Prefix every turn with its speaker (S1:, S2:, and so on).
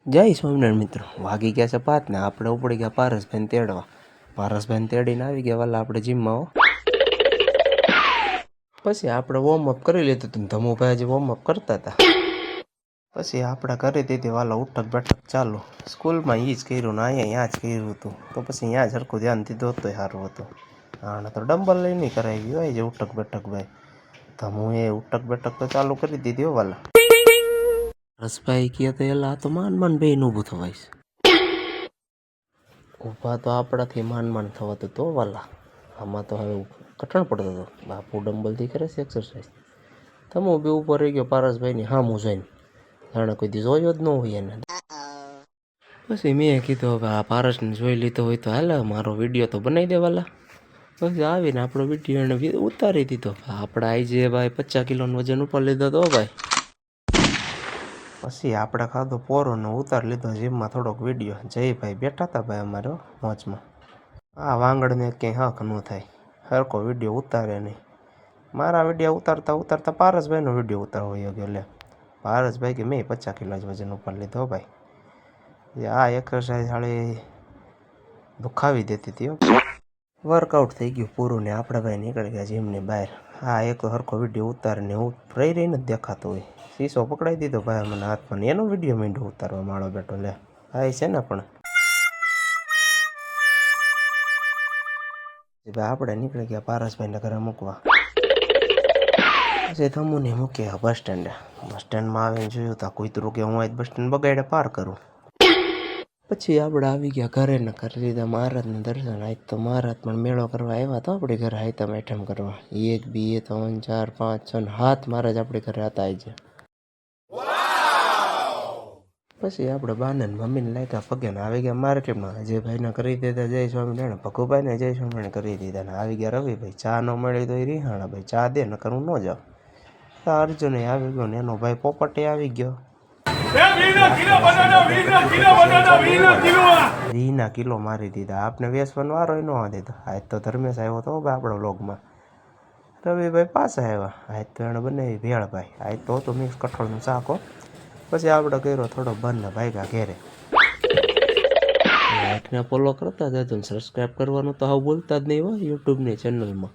S1: જય સ્વામિનારાયણ મિત્રો, વાગી ગયા છે 5 ને આપણે ઉપડી ગયા પારસભાઈને તેડવા. પારસભાઈને તેડીને આવી ગયા વાલા આપણે જીમમાં હો. પછી આપણે વોર્મઅપ કરી લીધું હતું. ધમુભાઈ હજી વોર્મઅપ કરતા હતા. પછી આપણે કરી દીધી વાલા ઉઠક બેઠક ચાલુ. સ્કૂલમાં એ જ કર્યું ને અહીંયા જ કર્યું હતું, તો પછી અહીંયા જ સરખું ધ્યાન દીધું હતું, સારું હતું. હા, તો ડમ્બલ લઈને કરાવી હોય છે ઉઠક બેઠક ભાઈ. ધમુએ ઉઠક બેઠક તો ચાલુ કરી દીધી હો વાલા. રસભાઈ કહે તો એલા તો માન બેન ઊભું થવાય. ઊભા તો આપણાથી માન થવાતું તો વાલા. આમાં તો હવે કઠણ પડતો હતો. બાપુ ડમ્બલથી કરે છે એક્સરસાઇઝ. તમે બી ઉપર રહી ગયો પારસભાઈની હામું જોઈને, જાણે કોઈ દી જોયો જ ન હોય એને. પછી મેં કીધું હવે આ પારસને જોઈ લીધો હોય તો હાલે મારો વિડીયો તો બનાવી દેવાલા. પછી આવીને આપણો વિડીયો એને ઉતારી દીધો. આપણે આવી જે ભાઈ 50 કિલોનું વજન ઉપર લીધો તો ભાઈ. પછી આપણે ખાધો પોરોનો ઉતાર લીધો જીમમાં થોડોક વિડીયો. જયભાઈ બેઠા હતા ભાઈ અમારે મોજમાં. આ વાંગડને ક્યાંય હક ન થાય, સરખો વિડીયો ઉતારે નહીં. મારા વિડીયો ઉતારતા પારસભાઈનો વિડીયો ઉતારવો ગયો. લે પારસભાઈ કે મેં 50 કિલો જ વજન ઉપર લીધો ભાઈ. આ એક્સરસાઇઝ હાળી દુખાવી દેતી હતી. વર્કઆઉટ થઈ ગયું પૂરું ને આપણે ભાઈ નીકળી ગયા જીમની બહાર. હા, એક સરખો વિડીયો ઉતારીને હું રહીને જ દેખાતો હોય. શીશો પકડાઈ દીધો ભાઈ મને હાથમાં, એનો વિડીયો મીંડો ઉતારવા માળો બેઠો. લે ભાઈ છે ને પણ ભાઈ આપણે નીકળી ગયા પારસભાઈને ઘરે મૂકવા. પછી થમુને મૂક્યા બસ સ્ટેન્ડે. બસ સ્ટેન્ડમાં આવીને જોયું તો કૂતરું કે હું આજ બસ સ્ટેન્ડ બગાડે પાર કરું. પછી આપણે આવી ગયા ઘરે ને કરી દીધા મહારાજના દર્શન. આજ તો મહારાજ પણ મેળો કરવા આવ્યા તો આપણી ઘરે આયતમ આઈટમ કરવા. 1 2 3 4 5 6 7 મહારાજ આપણી ઘરે હતા આજે. પછી આપણે બાને મમ્મીને લાગ્યા પગે ને આવી ગયા માર્કેટમાં. અજયભાઈને કરી દીધા જય સ્વામિનારાયણ, ભગુભાઈને જય સ્વામિનારાયણ કરી દીધા ને આવી ગયા રવિભાઈ. ચા ન મળી તો એ રીહાણા ભાઈ ચા દે નકર હું ન જાઉં. અર્જુન આવી ગયો ને એનો ભાઈ પોપટે આવી ગયો. 20 કિલો મારી દીધા. આપને વેસવાનો વારો ન દીધો. આજ તો ધર્મેશ આવ્યો તો આપણો વ્લોગમાં. રવિભાઈ પાછા આવ્યા. આજ તો એને બનાવી ભેળ ભાઈ. આજ તો હતું મિક્સ કઠોળનું શાક હો. પછી આપણે કર્યો થોડો બંધ ભાગ્યા ઘેરે. લાઈકને ફોલો કરતા જજો, સબસ્ક્રાઈબ કરવાનું તો હાવ બોલતા જ નહીં હોય યુટ્યુબની ચેનલમાં.